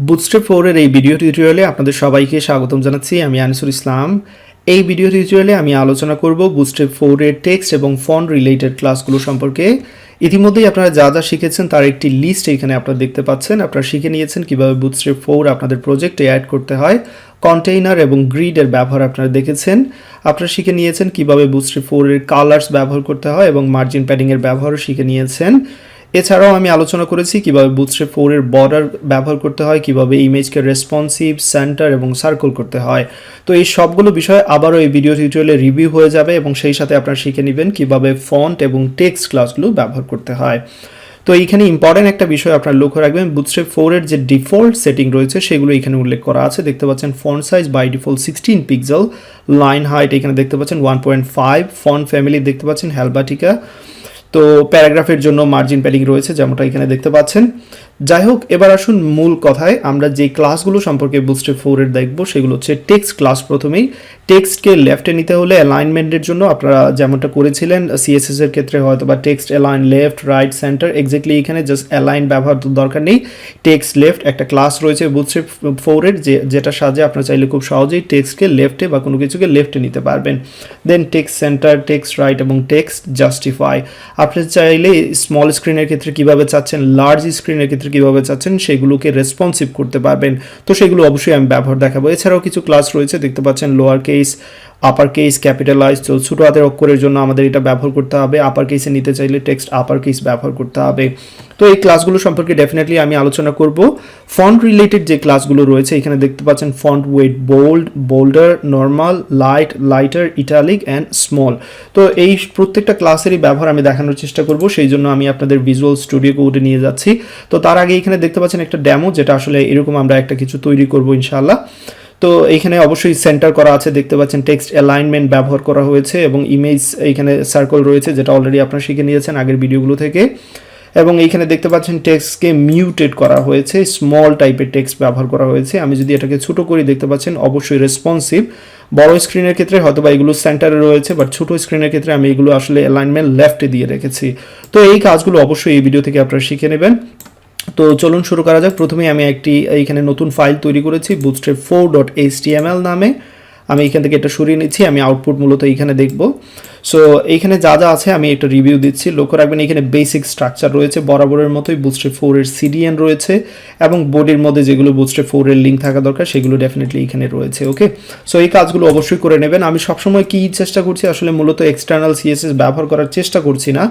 Bootstrap4 এর এই video টিউটোরিয়ালে আপনাদের সবাইকে স্বাগতম জানাচ্ছি। আমি আনিসুল ইসলাম। এই ভিডিও টিউটোরিয়ালে আমি আলোচনা করব Bootstrap4 এর টেক্সট এবং ফন্ট রিলেটেড ক্লাসগুলো সম্পর্কে। ইতিমধ্যেই আপনারা যা যা শিখেছেন তার একটি লিস্ট এখানে আপনারা দেখতে পাচ্ছেন। আপনারা শিখে নিয়েছেন কিভাবে Bootstrap4 আপনাদের প্রজেক্টে অ্যাড করতে হয়। কন্টেইনার এবং গ্রিড এর ব্যবহার আপনারা দেখেছেন। আপনারা শিখে নিয়েছেন কিভাবে Bootstrap4 এর কালার্স ব্যবহার করতে হয় এবং মার্জিন প্যাডিং এর ব্যবহারও শিখে নিয়েছেন। এছাড়াও আমি আলোচনা করেছি কিভাবে Bootstrap4 এর বর্ডার ব্যবহার করতে হয়, কিভাবে ইমেজকে রেসপন্সিভ, সেন্টার এবং সার্কেল করতে হয়। তো এই সবগুলো বিষয় আবারও এই ভিডিও টিউটোরিয়ালে রিভিউ হয়ে যাবে এবং সেই সাথে আপনারা শিখে নেবেন কিভাবে ফন্ট এবং টেক্সট ক্লাসগুলো ব্যবহার করতে হয়। তো এইখানে ইম্পর্টেন্ট একটা বিষয় আপনারা লক্ষ্য রাখবেন, Bootstrap4 এর যে ডিফল্ট সেটিং রয়েছে সেগুলো এখানে উল্লেখ করা আছে। দেখতে পাচ্ছেন font size by default 16 pixel, line height এখানে দেখতে পাচ্ছেন 1.5, ফন্ট ফ্যামিলি দেখতে পাচ্ছেন হেলবাটিকা। তো প্যারাগ্রাফের জন্য মার্জিন প্যাডিং রয়েছে যেমনটা এখানে দেখতে পাচ্ছেন। যাই হোক, এবার আসুন মূল কথায়। আমরা যে ক্লাসগুলো সম্পর্কে Bootstrap4 এর দেখব সেগুলো হচ্ছে টেক্সট ক্লাস। প্রথমেই টেক্সটকে লেফটে নিতে হলে অ্যালাইনমেন্টের জন্য আপনারা যেমনটা করেছিলেন সিএসএস এর ক্ষেত্রে হয়তো বা text align left right centre, exactly এখানে জাস্ট অ্যালাইন ব্যবহার দরকার নেই। টেক্সট লেফট একটা ক্লাস রয়েছে Bootstrap4 এর যেটা সাহায্যে আপনারা চাইলে খুব সহজেই টেক্সটকে লেফটে বা কোনো কিছুকে লেফটে নিতে পারবেন। দেন টেক্সট সেন্টার, টেক্সট রাইট এবং টেক্সট জাস্টিফাই। আপনি চাইলে স্মল স্ক্রিনের ক্ষেত্রে কিভাবে চাচ্ছেন, লার্জ স্ক্রিনের ক্ষেত্রে কিভাবে চাচ্ছেন সেগুলোকে রেসপন্সিভ করতে পারবেন। তো সেগুলো অবশ্যই আমি ব্যবহার দেখাবো। এছাড়াও কিছু ক্লাস রয়েছে দেখতে পাচ্ছেন, lower case, upper case, capitalise. তো ছোটো হাতের অক্ষরের জন্য আমাদের এটা ব্যবহার করতে হবে। আপার কেসে নিতে চাইলে টেক্সট আপার কেস ব্যবহার করতে হবে। তো এই ক্লাসগুলো সম্পর্কে ডেফিনেটলি আমি আলোচনা করব। ফন্ট রিলেটেড যে ক্লাসগুলো রয়েছে এখানে দেখতে পাচ্ছেন font weight, bold, bolder, normal, light, lighter, italic and small. তো এই প্রত্যেকটা ক্লাসেরই ব্যবহার আমি দেখানোর চেষ্টা করব, সেই জন্য আমি আপনাদের ভিজুয়াল স্টুডিও কোডে নিয়ে যাচ্ছি। তো তার আগে এখানে দেখতে পাচ্ছেন একটা ডেমো, যেটা আসলে এরকম আমরা একটা কিছু তৈরি করব ইনশাআল্লাহ। তো এইখানে অবশ্যই সেন্টার করা আছে, দেখতে পাচ্ছেন টেক্সট অ্যালাইনমেন্ট ব্যবহার করা হয়েছে এবং ইমেজ এইখানে সার্কেল রয়েছে, যেটা অলরেডি আপনারা শিখে নিয়েছেন আগের ভিডিওগুলো থেকে। এবং এইখানে দেখতে পাচ্ছেন টেক্সটকে মিউটেড করা হয়েছে, স্মল টাইপের টেক্সট ব্যবহার করা হয়েছে। আমি যদি এটাকে ছোট করি দেখতে পাচ্ছেন অবশ্যই রেসপন্সিভ। বড় স্ক্রিনের ক্ষেত্রে হয়তো বা এগুলো সেন্টারে রয়েছে, বাট ছোট স্ক্রিনের ক্ষেত্রে আমি এগুলো আসলে অ্যালাইনমেন্ট লেফটে দিয়ে রেখেছি। তো এই কাজগুলো অবশ্যই এই ভিডিও থেকে আপনারা শিখে নেবেন। তো চলুন শুরু করা যাক। প্রথমে আমি একটি এইখানে নতুন ফাইল তৈরি করেছি bootstrap4.html নামে। আমি এখান থেকে এটা সরিয়ে নিচ্ছি, আমি আউটপুট মূলত এইখানে দেখব। সো এইখানে যা যা আছে আমি একটা রিভিউ দিচ্ছি। লক্ষ্য রাখবেন এখানে বেসিক স্ট্রাকচার রয়েছে বরাবরের মতোই, Bootstrap4 এর সিডিএন রয়েছে এবং বডির মধ্যে যেগুলো Bootstrap4 এর লিঙ্ক থাকা দরকার সেগুলো ডেফিনেটলি এখানে রয়েছে। ওকে, সো এই কাজগুলো অবশ্যই করে নেবেন। আমি সবসময় কি চেষ্টা করছি, আসলে মূলত এক্সটার্নাল সিএসএস ব্যবহার করার চেষ্টা করছি না।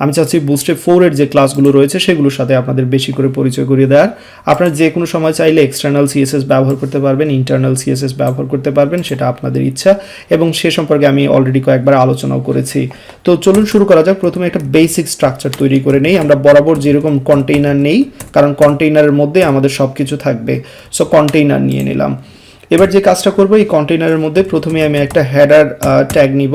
আমি চাচ্ছি Bootstrap4 এর যে ক্লাসগুলো রয়েছে সেগুলোর সাথে আপনাদের বেশি করে পরিচয় করিয়ে দেওয়ার। আপনারা যে কোনো সময় চাইলে এক্সটার্নাল সিএসএস ব্যবহার করতে পারবেন, ইন্টারনাল সিএসএস ব্যবহার করতে পারবেন, সেটা আপনাদের ইচ্ছা এবং সে সম্পর্কে আমি অলরেডি কয়েকবার আলোচনাও করেছি। তো চলুন শুরু করা যাক। প্রথমে একটা বেসিক স্ট্রাকচার তৈরি করে নেই। আমরা বরাবর যেরকম কন্টেইনার নেই, কারণ কন্টেইনারের মধ্যে আমাদের সব কিছু থাকবে। সো কন্টেইনার নিয়ে নিলাম। এবার যে কাজটা করব, এই কন্টেইনারের মধ্যে প্রথমে আমি একটা হেডার ট্যাগ নিব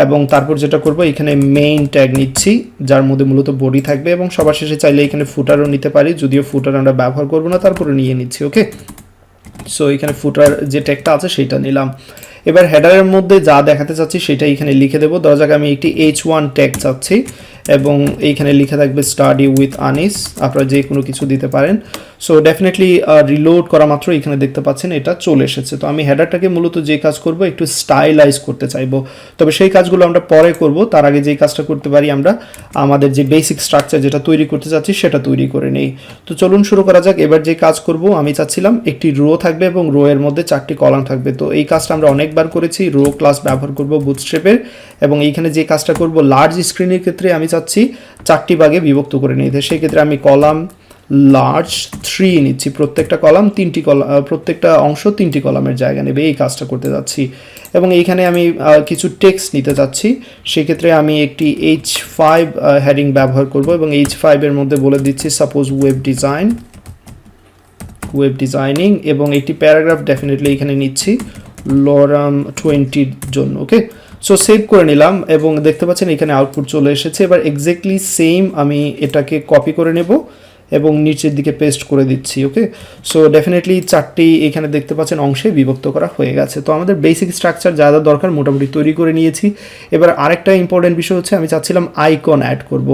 এবং তারপর যেটা করব এখানে মেইন ট্যাগ নিচ্ছি, যার মধ্যে মূলত বডি থাকবে এবং সবার শেষে চাইলে এখানে ফুটারও নিতে পারি, যদিও ফুটার আমরা ব্যবহার করব না, তারপরে নিয়ে নিচ্ছি। ওকে, সো এখানে ফুটার যে ট্যাগটা আছে সেইটা নিলাম। এবার হেডারের মধ্যে যা দেখাতে চাচ্ছি সেটা এখানে লিখে দেবো। ধরা যাক আমি একটি H1 ট্যাগ চাচ্ছি এবং এইখানে লিখে থাকবে স্টাডি উইথ আনিস। আপনারা যে কোনো কিছু দিতে পারেন। সো ডেফিনেটলি রিলোড করা মাত্র এখানে দেখতে পাচ্ছেন এটা চলে এসেছে। তো আমি হেডারটাকে মূলত যে কাজ করব একটু স্টাইলাইজ করতে চাইবো, তবে সেই কাজগুলো আমরা পরে করব। তার আগে যে কাজটা করতে পারি, আমরা আমাদের যে বেসিক স্ট্রাকচার যেটা তৈরি করতে চাচ্ছি সেটা তৈরি করে নেই। তো চলুন শুরু করা যাক। এবার যে কাজ করব, আমি চাচ্ছিলাম একটি রো থাকবে এবং রো এর মধ্যে 4টি কলাম থাকবে। তো এই কাজটা আমরা অনেকবার করেছি, রো ক্লাস ব্যবহার করব বুটস্ট্র্যাপের। এবং এইখানে যে কাজটা করব, লার্জ স্ক্রিনের ক্ষেত্রে আমি চাচ্ছি 4টি ভাগে বিভক্ত করে নিতে। সেই ক্ষেত্রে আমি কলাম লার্জ 3 নিচ্ছি, প্রত্যেকটা কলাম 3টি কলাম, প্রত্যেকটা অংশ 3টি কলামের জায়গা নেবে। এই কাজটা করতে যাচ্ছি এবং এইখানে আমি কিছু টেক্সট নিতে চাচ্ছি। সেক্ষেত্রে আমি একটি H5 হেডিং ব্যবহার করব এবং H5 এর মধ্যে বলে দিচ্ছি সাপোজ ওয়েব ডিজাইনিং এবং একটি প্যারাগ্রাফ ডেফিনেটলি এখানে নিচ্ছি লরাম 20 জন্য। ওকে, সো সেভ করে নিলাম এবং দেখতে পাচ্ছেন এখানে আউটপুট চলে এসেছে। এবার এক্স্যাক্টলি সেম আমি এটাকে কপি করে নেব এবং নিচের দিকে পেস্ট করে দিচ্ছি। ওকে, সো ডেফিনেটলি 4টি এখানে দেখতে পাচ্ছেন অংশে বিভক্ত করা হয়ে গেছে। তো আমাদের বেসিক স্ট্রাকচার যা যা দরকার মোটামুটি তৈরি করে নিয়েছি। এবার আরেকটা ইম্পর্টেন্ট বিষয় হচ্ছে আমি চাচ্ছিলাম আইকন অ্যাড করব।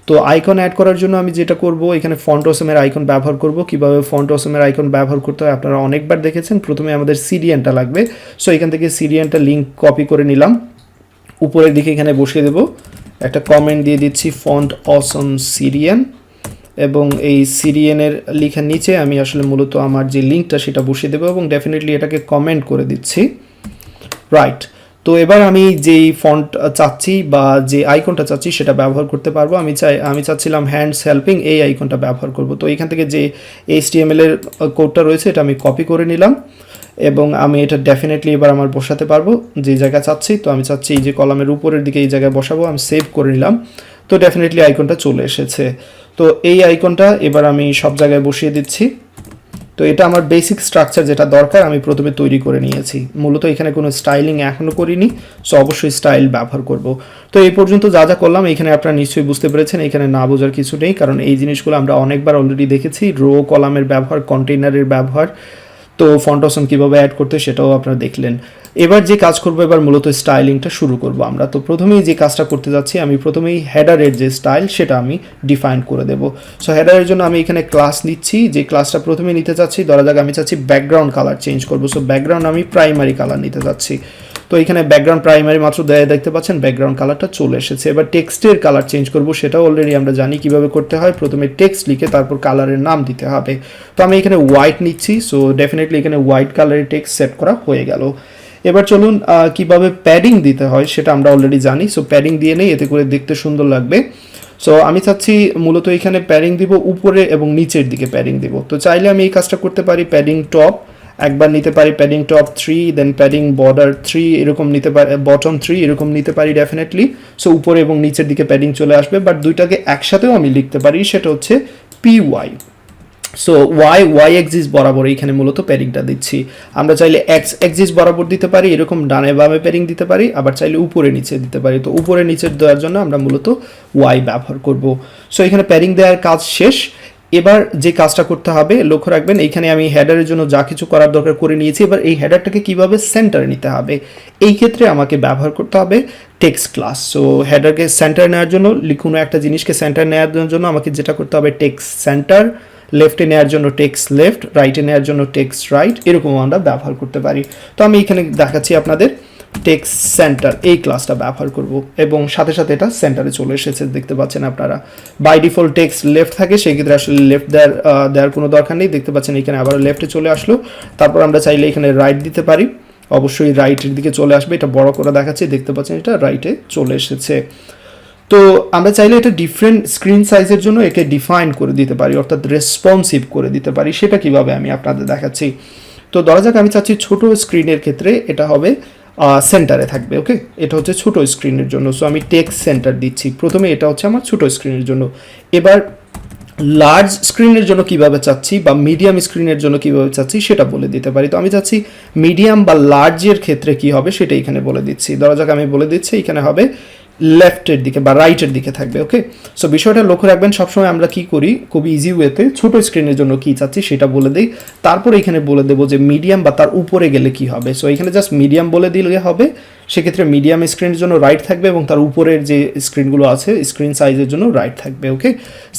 তো আইকন অ্যাড করার জন্য আমি যেটা করব, এখানে ফন্ট অসমের আইকন ব্যবহার করব। কিভাবে ফন্ট অসমের আইকন ব্যবহার করতে হয় আপনারা অনেকবার দেখেছেন। প্রথমে আমাদের সিডিএনটা লাগবে, সো এখান থেকে সিডিএনটা লিঙ্ক কপি করে নিলাম, উপরের দিকে এখানে বসিয়ে দেব, একটা কমেন্ট দিয়ে দিচ্ছি ফন্ট অসম সিডিএন, এবং এই সিডিএনের লেখার নিচে আমি আসলে মূলত আমার যে লিঙ্কটা সেটা বসিয়ে দেবো এবং ডেফিনেটলি এটাকে কমেন্ট করে দিচ্ছি। রাইট, তো এবার আমি যেই ফন্ট চাচ্ছি বা যে আইকনটা চাচ্ছি সেটা ব্যবহার করতে পারবো। আমি চাচ্ছিলাম হ্যান্ডস হেল্পিং, এই আইকনটা ব্যবহার করব। তো এখান থেকে যে HTML এর কোডটা রয়েছে এটা আমি কপি করে নিলাম এবং আমি এটা ডেফিনেটলি এবার আমার বসাতে পারবো যে জায়গা চাচ্ছি। তো আমি চাচ্ছি এই যে কলামের উপরের দিকে এই জায়গায় বসাবো, আমি সেভ করে নিলাম। তো ডেফিনেটলি আইকনটা চলে এসেছে। তো এই আইকনটা এবার আমি সব জায়গায় বসিয়ে দিচ্ছি। তো এটা আমার বেসিক স্ট্রাকচার যেটা দরকার আমি প্রথমে তৈরি করে নিয়েছি। মূলত এখানে কোনো স্টাইলিং এখনও করিনি, সো অবশ্যই স্টাইল ব্যবহার করব। তো এই পর্যন্ত যা যা করলাম এখানে আপনারা নিশ্চয়ই বুঝতে পেরেছেন, এখানে না বোঝার কিছু নেই, কারণ এই জিনিসগুলো আমরা অনেকবার অলরেডি দেখেছি। রো কলামের ব্যবহার, কন্টেইনারের ব্যবহার, তো ফন্ট অসম কীভাবে অ্যাড করতে সেটাও আপনারা দেখলেন। এবার যে কাজ করবো, এবার মূলত স্টাইলিংটা শুরু করব আমরা। তো প্রথমেই যে কাজটা করতে যাচ্ছি, আমি প্রথমেই হেডারের যে স্টাইল সেটা আমি ডিফাইন করে দেব। সো হেডারের জন্য আমি এখানে ক্লাস নিচ্ছি, যে ক্লাসটা প্রথমে নিতে চাচ্ছি, ধরা যাক আমি চাচ্ছি ব্যাকগ্রাউন্ড কালার চেঞ্জ করবো। সো ব্যাকগ্রাউন্ড আমি প্রাইমারি কালার নিতে চাচ্ছি। তো এখানে ব্যাকগ্রাউন্ড প্রাইমারি মাত্র দেখতে পাচ্ছেন ব্যাকগ্রাউন্ড কালারটা চলে এসেছে। এবার টেক্সটের কালার চেঞ্জ করব, সেটাও অলরেডি আমরা জানি কিভাবে করতে হয়। প্রথমে টেক্সট লিখে তারপর কালারের নাম দিতে হবে। তো আমি এখানে হোয়াইট নিচ্ছি, সো ডেফিনেটলি এখানে হোয়াইট কালারের টেক্সট সেট করা হয়ে গেল। এবার চলুন কিভাবে প্যাডিং দিতে হয় সেটা আমরা অলরেডি জানি। সো প্যাডিং দিয়ে নেই, এতে করে দেখতে সুন্দর লাগবে। সো আমি চাচ্ছি মূলত এখানে প্যাডিং দিব, উপরে এবং নিচের দিকে প্যাডিং দিব। তো চাইলে আমি এই কাজটা করতে পারি, প্যাডিং টপ একবার নিতে পারি, প্যাডিং টপ 3, দেন প্যাডিং বর্ডার 3 এরকম নিতে পারি, বটম 3 এরকম নিতে পারি ডেফিনেটলি। সো উপরে এবং নিচের দিকে প্যাডিং চলে আসবে, বাট দুইটাকে একসাথেও আমি লিখতে পারি, সেটা হচ্ছে PY। সো ওয়াই এক্সিস বরাবর এইখানে মূলত প্যাডিংটা দিচ্ছি। আমরা চাইলে এক্স এক্সিস বরাবর দিতে পারি, এরকম ডানে বামে প্যাডিং দিতে পারি, আবার চাইলে উপরে নিচে দিতে পারি। তো উপরে নিচের দেওয়ার জন্য আমরা মূলত ওয়াই ব্যবহার করব। সো এখানে প্যাডিং দেওয়ার কাজ শেষ। এবার যে কাজটা করতে হবে লক্ষ্য রাখবেন, এইখানে আমি হেডারের জন্য যা কিছু করার দরকার করে নিয়েছি। এবার এই হেডারটাকে কিভাবে সেন্টারে নিতে হবে, এই ক্ষেত্রে আমাকে ব্যবহার করতে হবে টেক্সট ক্লাস। সো হেডারকে সেন্টার নেওয়ার জন্য, কোনো একটা জিনিসকে সেন্টার নেওয়ার জন্য আমাকে যেটা করতে হবে টেক্সট সেন্টার, লেফটে নেওয়ার জন্য টেক্সট লেফট, রাইটে নেওয়ার জন্য টেক্সট রাইট, এরকম আমরা ব্যবহার করতে পারি। তো আমি এখানে দেখাচ্ছি আপনাদের টেক্সট সেন্টার, এই ক্লাসটা ব্যবহার করব এবং সাথে সাথে এটা সেন্টারে চলে এসেছে দেখতে পাচ্ছেন আপনারা। বাই ডিফল্ট টেক্সট লেফট থাকে, সেই ক্ষেত্রে আসলে লেফট দেওয়ার কোনো দরকার নেই। দেখতে পাচ্ছেন এখানে আবার লেফটে চলে আসলো। তারপর আমরা চাইলে এখানে রাইট দিতে পারি, অবশ্যই রাইটের দিকে চলে আসবে। এটা বড় করে দেখাচ্ছি, দেখতে পাচ্ছেন এটা রাইটে চলে এসেছে। তো আমরা চাইলে এটা ডিফারেন্ট স্ক্রিন সাইজের জন্য একে ডিফাইন করে দিতে পারি, অর্থাৎ রেসপন্সিভ করে দিতে পারি। সেটা কিভাবে আমি আপনাদের দেখাচ্ছি। তো ধরা যাক আমি চাচ্ছি ছোট স্ক্রিনের ক্ষেত্রে এটা হবে সেন্টারে থাকবে। ওকে, এটা হচ্ছে ছোট স্ক্রিনের জন্য। সো আমি টেক্সট সেন্টার দিচ্ছি প্রথমে, এটা হচ্ছে আমার ছোট স্ক্রিনের জন্য। এবার লার্জ স্ক্রিনের জন্য কিভাবে চাচ্ছি বা মিডিয়াম স্ক্রিনের জন্য কিভাবে চাচ্ছি সেটা বলে দিতে পারি। তো আমি চাচ্ছি মিডিয়াম বা লার্জের ক্ষেত্রে কি হবে সেটা এখানে বলে দিচ্ছি। ধরা যাক আমি বলে দিচ্ছি এখানে হবে লেফটের দিকে বা রাইটের দিকে থাকবে। ওকে, সো বিষয়টা লক্ষ্য রাখবেন, সবসময় আমরা কি করি খুব ইজি ওয়েতে ছোট স্ক্রিনের জন্য কি চাচ্ছি সেটা বলে দিই, তারপর এখানে বলে দেবো যে মিডিয়াম বা তার উপরে গেলে কি হবে। সো এখানে জাস্ট মিডিয়াম বলে দিলে হবে, সেক্ষেত্রে মিডিয়াম স্ক্রিনের জন্য রাইট থাকবে এবং তার উপরের যে স্ক্রিনগুলো আছে স্ক্রিন সাইজের জন্য রাইট থাকবে। ওকে,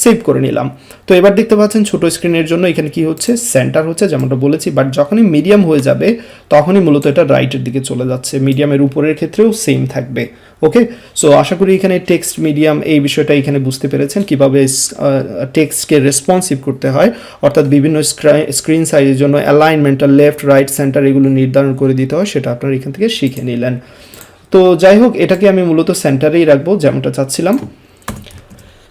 সেভ করে নিলাম। তো এবার দেখতে পাচ্ছেন ছোট স্ক্রিনের জন্য এখানে কি হচ্ছে, সেন্টার হচ্ছে যেমনটা বলেছি, বাট যখনই মিডিয়াম হয়ে যাবে তখনই মূলত এটা রাইটের দিকে চলে যাচ্ছে। মিডিয়ামের উপরের ক্ষেত্রেও সেম থাকবে। ওকে, সো আশা করি এখানে টেক্সট মিডিয়াম এই বিষয়টা এখানে বুঝতে পেরেছেন, কিভাবে টেক্সটকে রেসপন্সিভ করতে হয়, অর্থাৎ বিভিন্ন স্ক্রিন সাইজের জন্য অ্যালাইনমেন্টটা লেফট রাইট সেন্টার এগুলো নির্ধারণ করে দিতে হয়, সেটা আপনারা এখান থেকে শিখে নিলেন। তো যাই হোক, এটাকে আমি মূলত সেন্টারেই রাখবো যেমনটা চাচ্ছিলাম।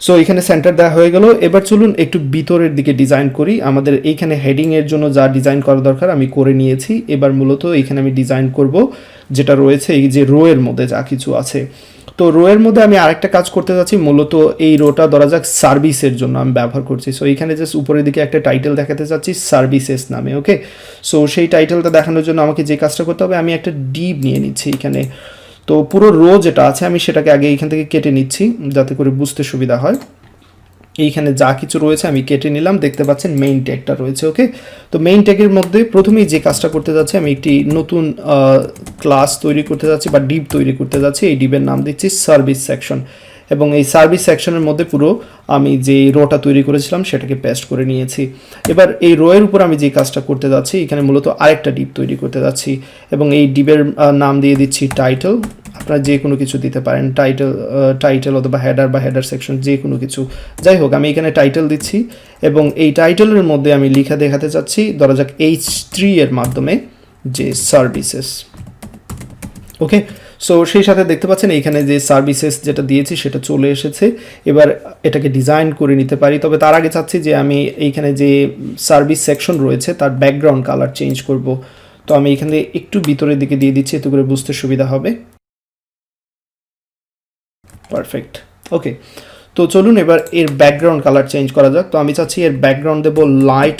সো এখানে সেন্টার দেওয়া হয়ে গেল। এবার চলুন একটু ভিতরের দিকে ডিজাইন করি। আমাদের এইখানে হেডিংয়ের জন্য যা ডিজাইন করা দরকার আমি করে নিয়েছি। এবার মূলত এখানে আমি ডিজাইন করব যেটা রয়েছে এই যে রো এর মধ্যে যা কিছু আছে। তো রো এর মধ্যে আমি আরেকটা কাজ করতে যাচ্ছি, মূলত এই রোটা ধরা যাক সার্ভিসের জন্য আমি ব্যবহার করছি। সো এখানে জাস্ট উপরের দিকে একটা টাইটেল দেখাতে চাচ্ছি সার্ভিসেস নামে। ওকে, সো সেই টাইটেলটা দেখানোর জন্য আমাকে যে কাজটা করতে হবে, আমি একটা ডিভ নিয়ে নিচ্ছি এখানে। তো পুরো রো যেটা আছে আমি সেটাকে আগে এখান থেকে কেটে নিচ্ছি যাতে করে বুঝতে সুবিধা হয়। এইখানে যা কিছু রয়েছে আমি কেটে নিলাম, দেখতে পাচ্ছেন মেইন ট্যাগটা রয়েছে। ওকে, তো মেইন ট্যাগের মধ্যে প্রথমেই যে কাজটা করতে যাচ্ছি, আমি একটি নতুন ক্লাস তৈরি করতে যাচ্ছি বা ডিভ তৈরি করতে যাচ্ছি। এই ডিভের নাম দিচ্ছি সার্ভিস সেকশন, এবং এই সার্ভিস সেকশনের মধ্যে পুরো আমি যে রোটা তৈরি করেছিলাম সেটাকে পেস্ট করে নিয়েছি। এবার এই রোয়ের উপর আমি যে কাজটা করতে যাচ্ছি, এখানে মূলত আরেকটা ডিভ তৈরি করতে যাচ্ছি, এবং এই ডিভের নাম দিয়ে দিচ্ছি টাইটেল। আপনারা যে কোনো কিছু দিতে পারেন, টাইটেল অথবা হেডার বা হেডার সেকশন, যে কোনো কিছু, যাই হোক আমি এখানে টাইটেল দিচ্ছি। এবং এই টাইটেলের মধ্যে আমি লেখা দেখাতে চাচ্ছি, ধরা যাক H3 এর মাধ্যমে যে সার্ভিসেস। ওকে, সো সেই সাথে দেখতে পাচ্ছেন এইখানে যে সার্ভিসেস যেটা দিয়েছি সেটা চলে এসেছে। এবার এটাকে ডিজাইন করে নিতে পারি, তবে তার আগে চাচ্ছি যে আমি এইখানে যে সার্ভিস সেকশন রয়েছে তার ব্যাকগ্রাউন্ড কালার চেঞ্জ করব। তো আমি এখানে একটু ভিতরের দিকে দিয়ে দিচ্ছি, এতে করে বুঝতে সুবিধা হবে। পারফেক্ট। ওকে, তো চলুন এবার এর ব্যাকগ্রাউন্ড কালার চেঞ্জ করা যাক। তো আমি চাচ্ছি এর ব্যাকগ্রাউন্ড দেবো লাইট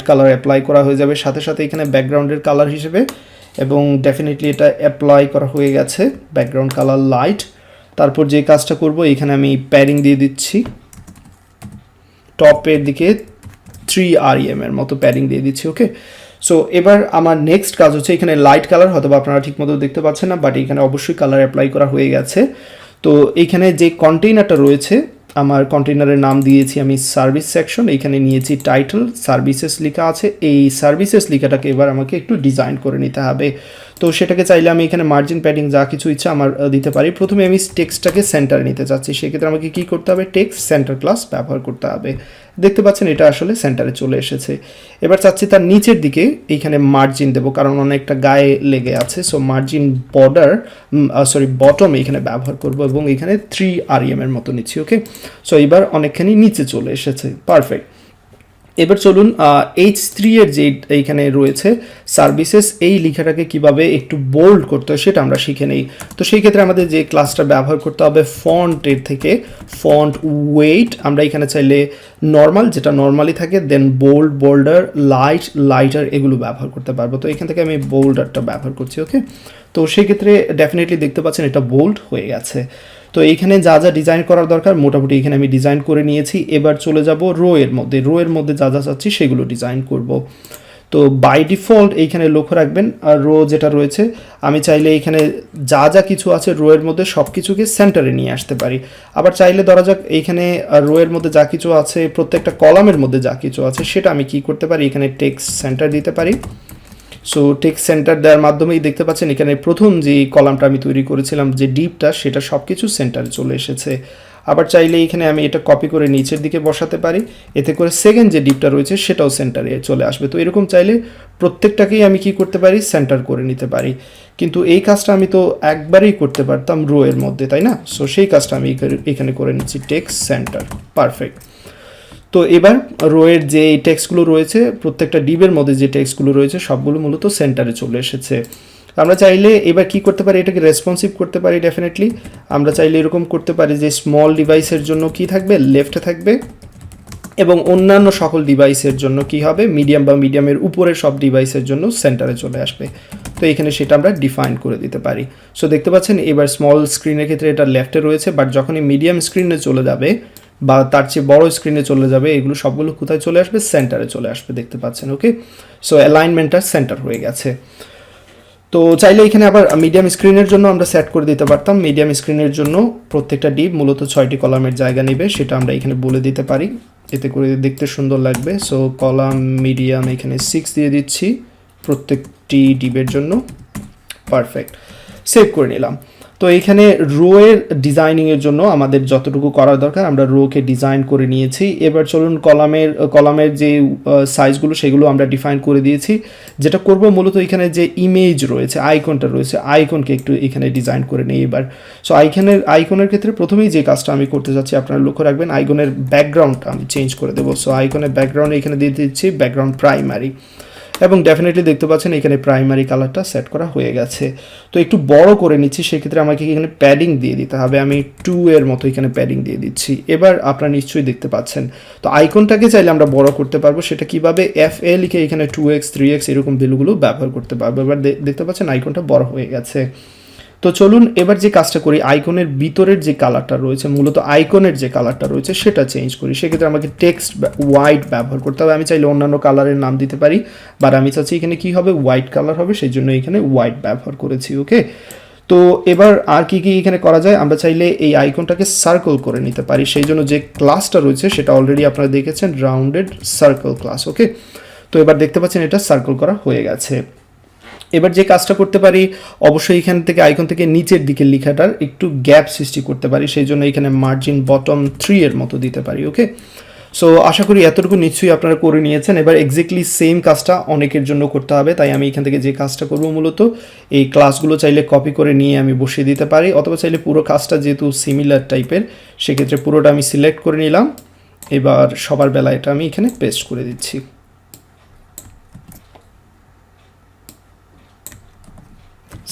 কালার অ্যাপ্লাই করা হয়ে যাবে সাথে সাথে এখানে ব্যাকগ্রাউন্ডের কালার হিসেবে, এবং ডেফিনেটলি এটা অ্যাপ্লাই করা হয়ে গেছে, ব্যাকগ্রাউন্ড কালার লাইট। তারপর যে কাজটা করব, এখানে আমি প্যাডিং দিয়ে দিচ্ছি, টপের দিকে 3 REM এর মতো প্যাডিং দিয়ে দিচ্ছি। ওকে, সো এবার আমার নেক্সট কাজ হচ্ছে, এখানে লাইট কালার হয়তো আপনারা ঠিক মতো দেখতে পাচ্ছেন না, বাট এখানে অবশ্যই কালার অ্যাপ্লাই করা হয়ে গেছে। তো এইখানে যে কন্টেইনারটা রয়েছে, আমার কন্টেইনারের নাম দিয়েছি আমি সার্ভিস সেকশন, এইখানে নিয়েছি টাইটেল, সার্ভিসেস লেখা আছে। এই সার্ভিসেস লেখাটাকে এবার আমাকে একটু ডিজাইন করে নিতে হবে। তো সেটাকে চাইলে আমি এখানে মার্জিন প্যাডিং যা কিছু ইচ্ছা আমার দিতে পারি। প্রথমে আমি টেক্সটটাকে সেন্টারে নিতে চাচ্ছি, সেক্ষেত্রে আমাকে কী করতে হবে, টেক্সট সেন্টার ক্লাস ব্যবহার করতে হবে। দেখতে পাচ্ছেন এটা আসলে সেন্টারে চলে এসেছে। এবার চাচ্ছি তার নিচের দিকে এইখানে মার্জিন দেবো, কারণ অনেকটা গায়ে লেগে আছে। সো মার্জিন বটম এইখানে ব্যবহার করব, এবং এখানে 3 REM এর মতো নিচ্ছি। ওকে, সো এবার অনেকখানি নিচে চলে এসেছে, পারফেক্ট। এবার চলুন H3 এর যে এইখানে রয়েছে সার্ভিসেস, এই লেখাটাকে কিভাবে একটু বোল্ড করতে হয় সেটা আমরা শিখে নেই। তো সেই ক্ষেত্রে আমাদের যে ক্লাসটা ব্যবহার করতে হবে, ফন্টের থেকে ফন্ট ওয়েট আমরা এখানে চাইলে নর্মাল, যেটা নর্মালি থাকে, দেন বোল্ডার, লাইটার এগুলো ব্যবহার করতে পারবো। তো এখান থেকে আমি বোল্ডারটা ব্যবহার করছি। ওকে, তো সেই ক্ষেত্রে ডেফিনেটলি দেখতে পাচ্ছেন এটা বোল্ড হয়ে গেছে। তো এইখানে যা যা ডিজাইন করার দরকার মোটামুটি এখানে আমি ডিজাইন করে নিয়েছি। এবার চলে যাব রোয়ের মধ্যে যা যা চাচ্ছি সেগুলো ডিজাইন করব। তো বাই ডিফল্ট এইখানে লক্ষ্য রাখবেন রো যেটা রয়েছে, আমি চাইলে এইখানে যা যা কিছু আছে রোয়ের মধ্যে সব কিছুকে সেন্টারে নিয়ে আসতে পারি। আবার চাইলে ধরা যাক এইখানে রোয়ের মধ্যে যা কিছু আছে, প্রত্যেকটা কলামের মধ্যে যা কিছু আছে সেটা আমি কি করতে পারি, এখানে টেক্সট সেন্টার দিতে পারি। সো টেক্সট সেন্টার দেওয়ার মাধ্যমেই দেখতে পাচ্ছেন এখানে প্রথম যে কলামটা আমি তৈরি করেছিলাম, যে ডিপটা, সেটা সব কিছু সেন্টারে চলে এসেছে। আবার চাইলে এখানে আমি এটা কপি করে নিচের দিকে বসাতে পারি, এতে করে সেকেন্ড যে ডিপটা রয়েছে সেটাও সেন্টারে চলে আসবে। তো এরকম চাইলে প্রত্যেকটাকেই আমি কি করতে পারি, সেন্টার করে নিতে পারি। কিন্তু এই কাজটা আমি তো একবারেই করতে পারতাম রো এর মধ্যে, তাই না? সো সেই কাজটা আমি এখানে করে নিচ্ছি, টেক্সট সেন্টার, পারফেক্ট। তো এবার রোয়ের যে টেক্সটগুলো রয়েছে, প্রত্যেকটা ডিবের মধ্যে যে টেক্সটগুলো রয়েছে সবগুলো মূলত সেন্টারে চলে এসেছে। আমরা চাইলে এবার কি করতে পারি, এটাকে রেসপন্সিভ করতে পারি। ডেফিনেটলি আমরা চাইলে এরকম করতে পারি যে স্মল ডিভাইসের জন্য কি থাকবে, লেফটে থাকবে, এবং অন্যান্য সকল ডিভাইসের জন্য কি হবে, মিডিয়াম বা মিডিয়ামের উপরের সব ডিভাইসের জন্য সেন্টারে চলে আসবে। তো এখানে সেটা আমরা ডিফাইন করে দিতে পারি। সো দেখতে পাচ্ছেন এবার স্মল স্ক্রিনের ক্ষেত্রে এটা লেফটে রয়েছে, বাট যখনই মিডিয়াম স্ক্রিনে চলে যাবে বা তার চেয়ে বড় স্ক্রিনে চলে যাবে, এগুলো সবগুলো কোথায় চলে আসবে, সেন্টারে চলে আসবে, দেখতে পাচ্ছেন। ওকে, সো অ্যালাইনমেন্টটা সেন্টার হয়ে গেছে। তো চাইলে এখানে আবার মিডিয়াম স্ক্রিনের জন্য আমরা সেট করে দিতে পারতাম। মিডিয়াম স্ক্রিনের জন্য প্রত্যেকটা ডিপ মূলত 6টি কলামের জায়গা নেবে, সেটা আমরা এখানে বলে দিতে পারি, এতে করে দেখতে সুন্দর লাগবে। সো কলাম মিডিয়াম এখানে 6 দিয়ে দিচ্ছি প্রত্যেকটি ডিপের জন্য, পারফেক্ট, সেভ করে নিলাম। তো এখানে রোয়ের ডিজাইনিংয়ের জন্য আমাদের যতটুকু করার দরকার আমরা রোকে ডিজাইন করে নিয়েছি। এবার চলুন কলামের যে সাইজগুলো সেগুলো আমরা ডিফাইন করে দিয়েছি। যেটা করব মূলত এখানে যে ইমেজ রয়েছে, আইকনটা রয়েছে, আইকনকে একটু এখানে ডিজাইন করে নিই এবার। সো আইকনের ক্ষেত্রে প্রথমেই যে কাজটা আমি করতে যাচ্ছি, আপনারা লক্ষ্য রাখবেন আইকনের ব্যাকগ্রাউন্ডটা আমি চেঞ্জ করে দেবো। সো আইকনের ব্যাকগ্রাউন্ড এখানে দিয়ে দিচ্ছি ব্যাকগ্রাউন্ড প্রাইমারি, এবং ডেফিনেটলি দেখতে পাচ্ছেন এখানে প্রাইমারি কালারটা সেট করা হয়ে গেছে। তো একটু বড় করে নিচ্ছি, সেক্ষেত্রে আমাকে এখানে প্যাডিং দিয়ে দিতে হবে, আমি 2 এর মতো এখানে প্যাডিং দিয়ে দিচ্ছি। এবার আপনারা নিশ্চয়ই দেখতে পাচ্ছেন। তো আইকনটাকে চাইলে আমরা বড় করতে পারবো, সেটা কিভাবে, FA লিখে এখানে 2x 3x এরকম ভ্যালুগুলো ব্যবহার করতে পারবো। এবার দেখতে পাচ্ছেন আইকনটা বড় হয়ে গেছে। তো চলুন এবার যে কাজটা করি, আইকনের ভিতরের যে কালারটা রয়েছে, মূলত আইকনের যে কালারটা রয়েছে সেটা চেঞ্জ করি। সেক্ষেত্রে আমাকে টেক্সট হোয়াইট ব্যবহার করতে হবে। আমি চাইলে অন্যান্য কালারের নাম দিতে পারি, বাট আমি চাচ্ছি এখানে কি হবে, হোয়াইট কালার হবে, সেই জন্য এখানে হোয়াইট ব্যবহার করেছি। ওকে, তো এবার আর কি এখানে করা যায়, আমরা চাইলে এই আইকনটাকে সার্কেল করে নিতে পারি। সেই জন্য যে ক্লাসটা রয়েছে সেটা অলরেডি আপনারা দেখেছেন, রাউন্ডেড সার্কেল ক্লাস। ওকে, তো এবার দেখতে পাচ্ছেন এটা সার্কেল করা হয়ে গেছে। এবার যে কাজটা করতে পারি, অবশ্যই এখান থেকে আইকন থেকে নিচের দিকে লেখাটার একটু গ্যাপ সৃষ্টি করতে পারি। সেই জন্য এখানে মার্জিন বটম 3 এর মতো দিতে পারি। ওকে, সো আশা করি এতটুকু নিশ্চয়ই আপনারা করে নিয়েছেন। এবার এক্স্যাক্টলি সেম কাজটা অনেকের জন্য করতে হবে, তাই আমি এখান থেকে যে কাজটা করব, মূলত এই ক্লাসগুলো চাইলে কপি করে নিয়ে আমি বসিয়ে দিতে পারি, অথবা চাইলে পুরো কাজটা যেহেতু সিমিলার টাইপের, সেক্ষেত্রে পুরোটা আমি সিলেক্ট করে নিলাম। এবার সবার বেলা এটা আমি এখানে পেস্ট করে দিচ্ছি।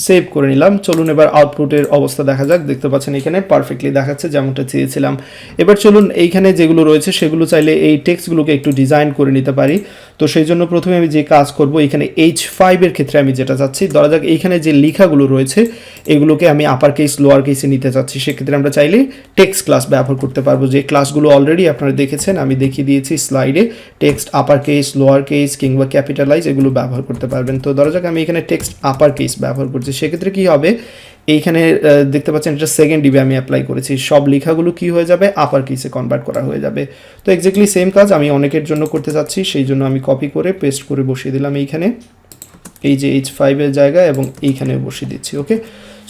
সেভ করে নিলাম। চলুন এবার আউটপুটের অবস্থা দেখা যাক। দেখতে পাচ্ছেন এখানে পারফেক্টলি দেখাচ্ছে যেমনটা চেয়েছিলাম। এবার চলুন এইখানে যেগুলো রয়েছে সেগুলো চাইলে এই টেক্সটগুলোকে একটু ডিজাইন করে নিতে পারি। তো সেই জন্য প্রথমে আমি যে কাজ করব, এখানে H5 এর ক্ষেত্রে আমি যেটা চাচ্ছি, ধরা যাক এইখানে যে লেখাগুলো রয়েছে এগুলোকে আমি আপার কেস লোয়ার কেসে নিতে চাচ্ছি। সেক্ষেত্রে আমরা চাইলে টেক্সট ক্লাস ব্যবহার করতে পারবো, যে ক্লাসগুলো অলরেডি আপনারা দেখেছেন, আমি দেখিয়ে দিয়েছি স্লাইডে। Text upper case, lower case কিংবা ক্যাপিটালাইজ এগুলো ব্যবহার করতে পারবেন। তো ধরা যাক আমি এখানে টেক্সট আপার কেস ব্যবহার করছি, সেক্ষেত্রে কি হবে, এইখানে দেখতে পাচ্ছেন এটা সেকেন্ড ডিবে আমি অ্যাপ্লাই করেছি, সব লেখাগুলো কি হয়ে যাবে, আপার কেসে কনভার্ট করা হয়ে যাবে। তো এক্স্যাক্টলি সেম কাজ আমি অনেকের জন্য করতে চাচ্ছি, সেই জন্য আমি কপি করে পেস্ট করে বসিয়ে দিলাম এইখানে, এই যে H5 এর জায়গায়, এবং এইখানে বসিয়ে দিচ্ছি। ওকে,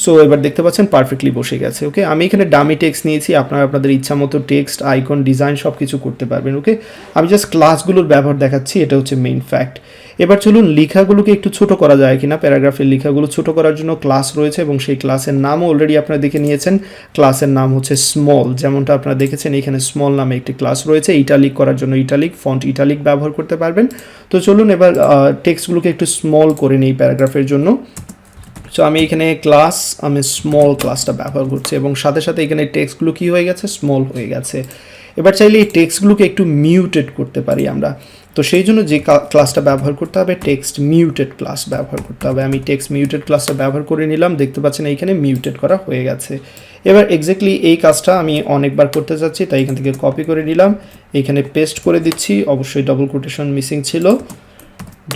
সো এবার দেখতে পাচ্ছেন পারফেক্টলি বসে গেছে। ওকে, আমি এখানে ডামি টেক্সট নিয়েছি, আপনারা আপনাদের ইচ্ছা মতো টেক্সট, আইকন, ডিজাইন সব কিছু করতে পারবেন। ওকে, আমি জাস্ট ক্লাসগুলোর ব্যবহার দেখাচ্ছি, এটা হচ্ছে মেইন ফ্যাক্ট। এবার চলুন লেখাগুলোকে একটু ছোট করা যায় কিনা। প্যারাগ্রাফের লেখাগুলো ছোট করার জন্য ক্লাস রয়েছে, এবং সেই ক্লাসের নামও অলরেডি আপনারা দেখে নিয়েছেন। ক্লাসের নাম হচ্ছে স্মল, যেমনটা আপনারা দেখেছেন এখানে স্মল নামে একটি ক্লাস রয়েছে। ইটালিক করার জন্য ইটালিক, ফন্ট ইটালিক ব্যবহার করতে পারবেন। তো চলুন এবার টেক্সটগুলোকে একটু স্মল করে নিই প্যারাগ্রাফের জন্য। সো আমি এখানে ক্লাস, আমি স্মল ক্লাসটা ব্যবহার করছি, এবং সাথে সাথে এখানে টেক্সটগুলো কি হয়ে গেছে, স্মল হয়ে গেছে। এবার চাইলে এই টেক্সটগুলোকে একটু মিউটেড করতে পারি আমরা। তো সেই জন্য যে ক্লাসটা ব্যবহার করতে হবে, টেক্সট মিউটেড ক্লাস ব্যবহার করতে হবে। আমি টেক্সট মিউটেড ক্লাসটা ব্যবহার করে নিলাম, দেখতে পাচ্ছেন এইখানে মিউটেড করা হয়ে গেছে। এবার এক্স্যাক্টলি এই কাজটা আমি অনেকবার করতে চাচ্ছি, তাই এখান থেকে কপি করে নিলাম, এইখানে পেস্ট করে দিচ্ছি। অবশ্যই ডবল কোটেশন মিসিং ছিল,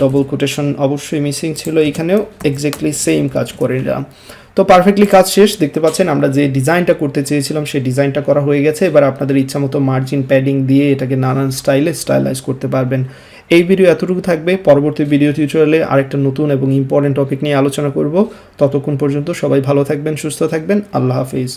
ডবল কোটেশন অবশ্যই মিসিং ছিল, এখানেও এক্স্যাক্টলি সেম কাজ করে নিলাম। তো পারফেক্টলি কাজ শেষ। দেখতে পাচ্ছেন আমরা যে ডিজাইনটা করতে চেয়েছিলাম সেই ডিজাইনটা করা হয়ে গেছে। এবার আপনাদের ইচ্ছা মতো মার্জিন, প্যাডিং দিয়ে এটাকে নানান স্টাইলে স্টাইলাইজ করতে পারবেন। এই ভিডিও এতটুকু থাকবে। পরবর্তী ভিডিও টিউটোরিয়ালে আরেকটা নতুন এবং ইম্পর্টেন্ট টপিক নিয়ে আলোচনা করব। ততক্ষণ পর্যন্ত সবাই ভালো থাকবেন, সুস্থ থাকবেন। আল্লাহ হাফিজ।